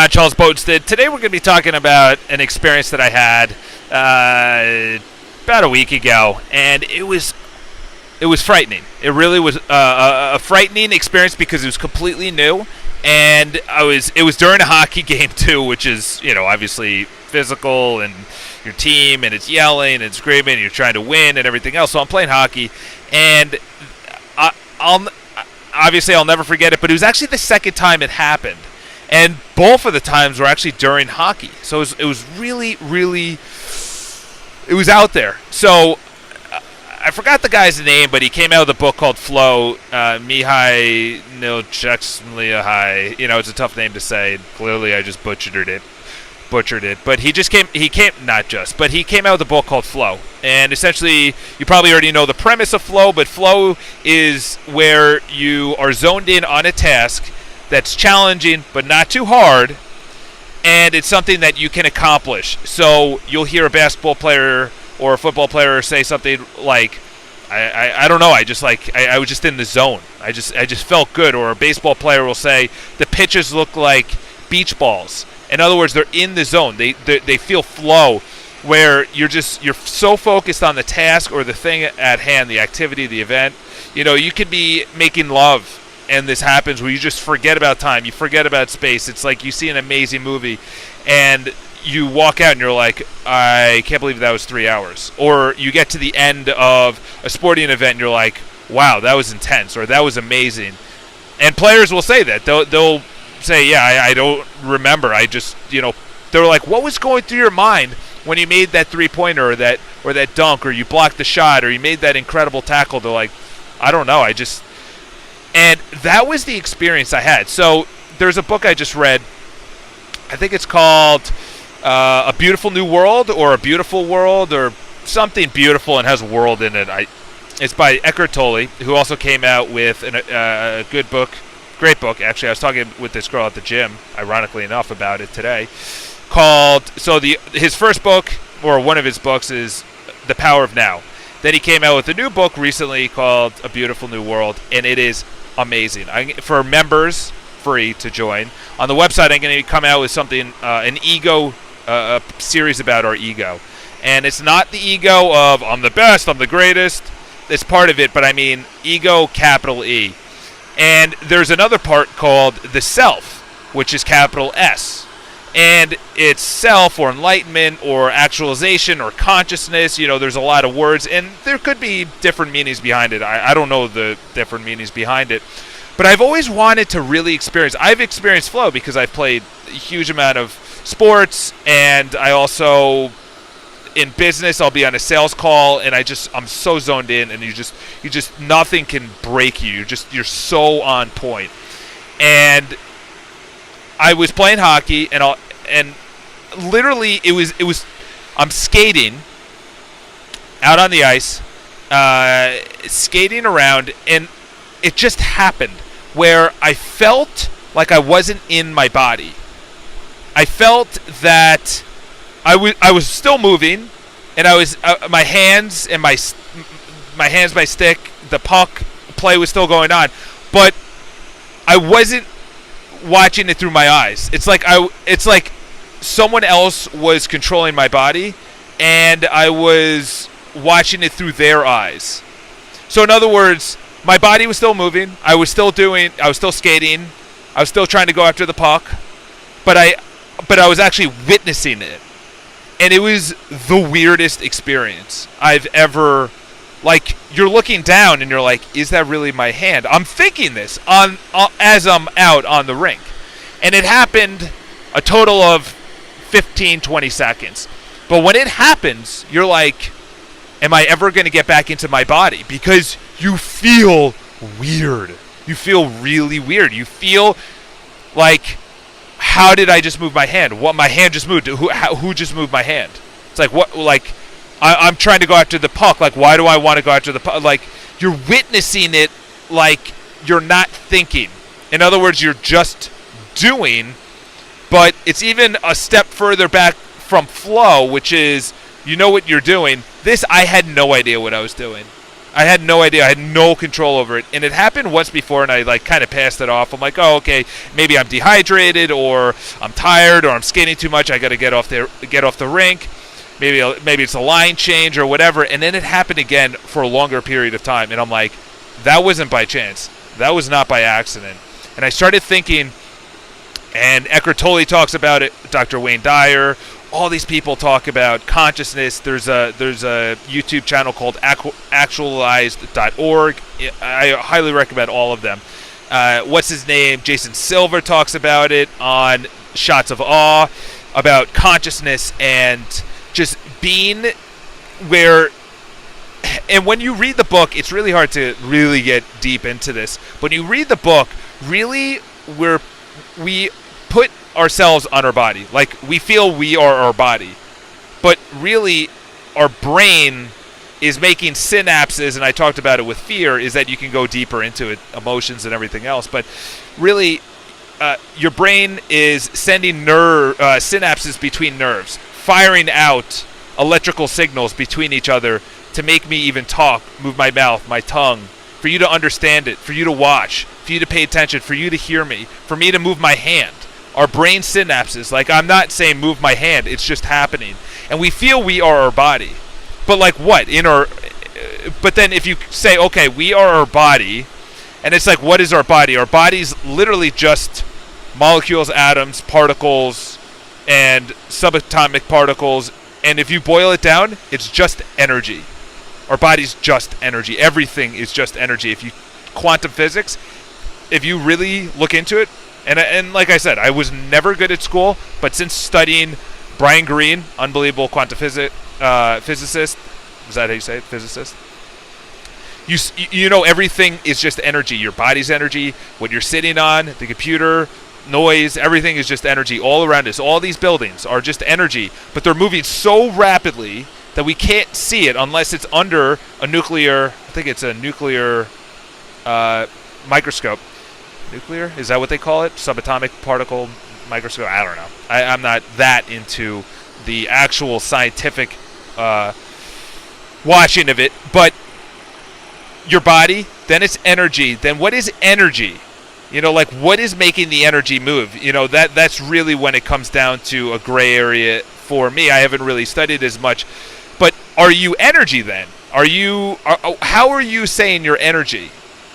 John Charles Boatstead. Today we're going to be talking about an experience that I had about a week ago, and it was frightening. It really was a frightening experience because it was completely new, and it was during a hockey game too, which is, obviously physical, and your team, and it's yelling and screaming, and you're trying to win and everything else. So I'm playing hockey, and I'll never forget it, but it was actually the second time it happened. And both of the times were actually during hockey. So it was really, really, it was out there. So I forgot the guy's name, but he came out with a book called Flow, Mihai Csikszentmihalyi. It's a tough name to say. Clearly I just butchered it. But he came out with a book called Flow. And essentially, you probably already know the premise of Flow, but Flow is where you are zoned in on a task that's challenging but not too hard, and it's something that you can accomplish. So you'll hear a basketball player or a football player say something like, I don't know, I was just in the zone. I just felt good. Or a baseball player will say, the pitches look like beach balls. In other words, they're in the zone. They feel flow, where you're so focused on the task or the thing at hand, the activity, the event. You could be making love, and this happens where you just forget about time. You forget about space. It's like you see an amazing movie, and you walk out and you're like, I can't believe that was 3 hours. Or you get to the end of a sporting event and you're like, wow, that was intense, or that was amazing. And players will say that. They'll say, yeah, I don't remember. I just, they're like, what was going through your mind when you made that three-pointer or that dunk, or you blocked the shot, or you made that incredible tackle? They're like, I don't know. And that was the experience I had. So there's a book I just read. I think it's called A Beautiful New World, or A Beautiful World, or something beautiful and has world in it. It's by Eckhart Tolle, who also came out with a good book, great book. Actually, I was talking with this girl at the gym, ironically enough, about it today. His first book, or one of his books, is The Power of Now. Then he came out with a new book recently called A Beautiful New World, and it is amazing. For members, free to join. On the website, I'm going to come out with something, an ego, a series about our ego. And it's not the ego of, I'm the best, I'm the greatest. It's part of it, but I mean ego, capital E. And there's another part called the self, which is capital S. And it's self, or enlightenment, or actualization, or consciousness. There's a lot of words, and there could be different meanings behind it. I don't know the different meanings behind it. But I've always wanted to really experience. I've experienced flow because I've played a huge amount of sports, and I also, in business, I'll be on a sales call, and I'm so zoned in, and you just nothing can break you. You're so on point. And I was playing hockey, and literally it was I'm skating out on the ice, skating around, and it just happened where I felt like I wasn't in my body. I felt that I was still moving, and I was my hands, my stick, the puck play was still going on, but I wasn't watching it through my eyes. It's like someone else was controlling my body, and I was watching it through their eyes. So in other words, my body was still moving. I was still skating. I was still trying to go after the puck, but I was actually witnessing it. And it was the weirdest experience I've ever. Like, you're looking down and you're like, is that really my hand? I'm thinking this as I'm out on the rink. And it happened a total of 15, 20 seconds. But when it happens, you're like, am I ever going to get back into my body? Because you feel weird. You feel really weird. You feel like, how did I just move my hand? What, my hand just moved? Who just moved my hand? It's like, what, like, I'm trying to go after the puck. Like, why do I want to go after the puck? Like, you're witnessing it like you're not thinking. In other words, you're just doing, but it's even a step further back from flow, which is, you know what you're doing. This, I had no idea what I was doing. I had no idea. I had no control over it. And it happened once before, and I like kind of passed it off. I'm like, oh, okay, maybe I'm dehydrated, or I'm tired, or I'm skating too much. I got to get off the rink. Maybe it's a line change or whatever. And then it happened again for a longer period of time. And I'm like, that wasn't by chance. That was not by accident. And I started thinking, and Eckhart Tolle talks about it, Dr. Wayne Dyer, all these people talk about consciousness. There's a YouTube channel called actualized.org. I highly recommend all of them. What's his name? Jason Silver talks about it on Shots of Awe, about consciousness and just being where. And when you read the book, it's really hard to really get deep into this. When you read the book, really we put ourselves on our body. Like, we feel we are our body. But really, our brain is making synapses, and I talked about it with fear, is that you can go deeper into it, emotions and everything else. But really, your brain is sending synapses between nerves, firing out electrical signals between each other to make me even talk, move my mouth, my tongue, for you to understand it, for you to watch, for you to pay attention, for you to hear me, for me to move my hand. Our brain synapses, like, I'm not saying move my hand, it's just happening. And we feel we are our body. But like what? But then if you say, okay, we are our body, and it's like, what is our body? Our body's literally just molecules, atoms, particles, and subatomic particles. And if you boil it down, it's just energy. Our body's just energy. Everything is just energy. If you quantum physics, if you really look into it, and like I said, I was never good at school, but since studying Brian Greene, unbelievable quantum physicist, is that how you say it? Physicist? You know, everything is just energy. Your body's energy, what you're sitting on, the computer, noise, everything is just energy all around us. All these buildings are just energy, but they're moving so rapidly that we can't see it unless it's under a nuclear, I think it's a nuclear microscope. Nuclear? Is that what they call it? Subatomic particle microscope? I don't know. I'm not that into the actual scientific watching of it, but your body, then it's energy. Then what is energy? You know, like, what is making the energy move? You know, that's really when it comes down to a gray area for me. I haven't really studied as much. But are you energy then? How are you saying you're energy?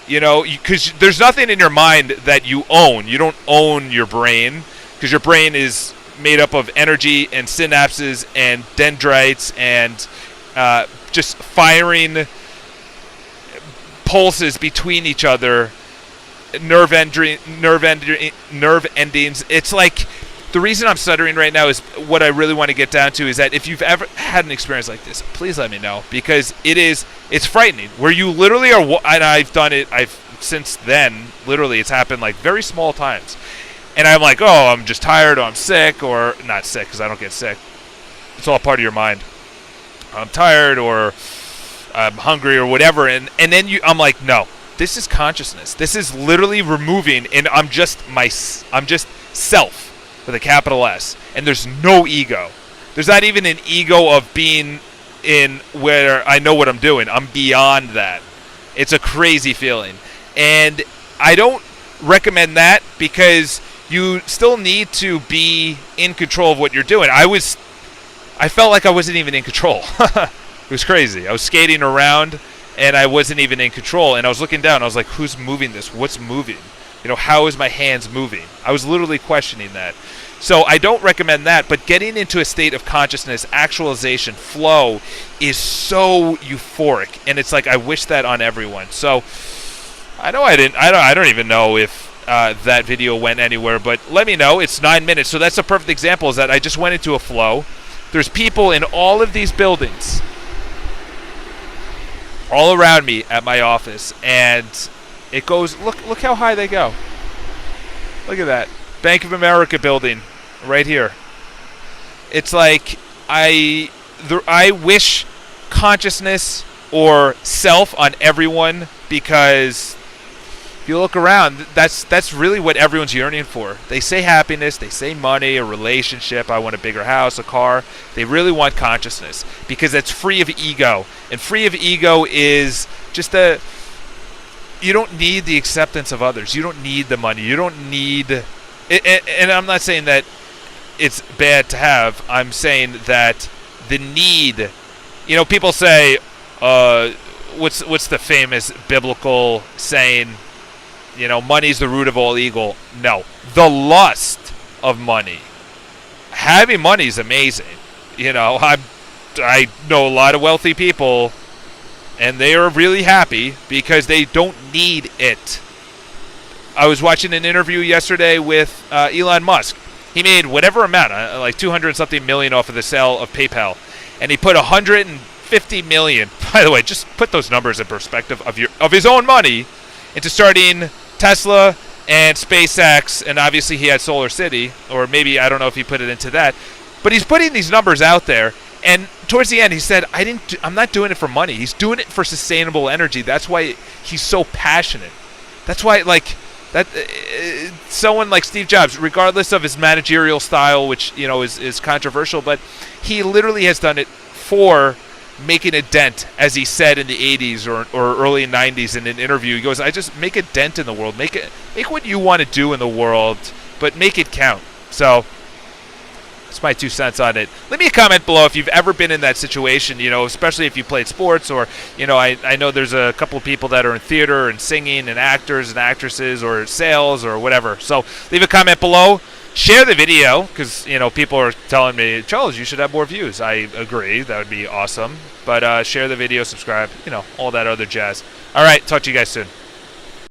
You know, because there's nothing in your mind that you own. You don't own your brain, because your brain is made up of energy and synapses and dendrites and just firing pulses between each other, nerve endings. It's like, the reason I'm stuttering right now is what I really want to get down to is that if you've ever had an experience like this, please let me know, because it's frightening, where you literally are, and I've done it, since then, literally, it's happened like very small times, and I'm like, oh, I'm just tired, or I'm sick, or not sick, because I don't get sick. It's all part of your mind. I'm tired, or I'm hungry, or whatever, and then I'm like, no, this is consciousness. This is literally removing, and I'm just self, with a capital S, and there's no ego. There's not even an ego of being in where I know what I'm doing. I'm beyond that. It's a crazy feeling, and I don't recommend that, because you still need to be in control of what you're doing. I felt like I wasn't even in control. It was crazy. I was skating around, and I wasn't even in control, and I was looking down. I was like, who's moving this? What's moving? You know, how is my hands moving? I was literally questioning that. So I don't recommend that, but getting into a state of consciousness, actualization, flow, is so euphoric, and it's like, I wish that on everyone. So I don't even know if that video went anywhere, but let me know. It's 9 minutes, so that's a perfect example, is that I just went into a flow. There's people in all of these buildings all around me at my office, and it goes, look how high they go. Look at that. Bank of America building right here. It's like, I wish consciousness or self on everyone, because If you look around, that's really what everyone's yearning for. They say happiness, they say money, a relationship, I want a bigger house, a car. They really want consciousness because it's free of ego. And free of ego is just you don't need the acceptance of others. You don't need the money. You don't need... And I'm not saying that it's bad to have. I'm saying that the need... people say, what's the famous biblical saying... money's the root of all evil. No. The lust of money. Having money is amazing. I know a lot of wealthy people, and they are really happy because they don't need it. I was watching an interview yesterday with Elon Musk. He made whatever amount, like 200 something million off of the sale of PayPal. And he put 150 million, by the way, just put those numbers in perspective of his own money into starting Tesla and SpaceX, and obviously he had Solar City, or maybe I don't know if he put it into that, but he's putting these numbers out there. And towards the end, he said, "I'm not doing it for money. He's doing it for sustainable energy. That's why he's so passionate. That's why, someone like Steve Jobs, regardless of his managerial style, which is controversial, but he literally has done it for." Making a dent, as he said in the 80s or early 90s in an interview. He goes, I just make a dent in the world. Make what you want to do in the world, but make it count. So that's my 2 cents on it. Leave me a comment below if you've ever been in that situation, especially if you played sports or, I know there's a couple of people that are in theater and singing and actors and actresses or sales or whatever. So leave a comment below. Share the video because, people are telling me, Charles, you should have more views. I agree. That would be awesome. But share the video, subscribe, all that other jazz. All right. Talk to you guys soon.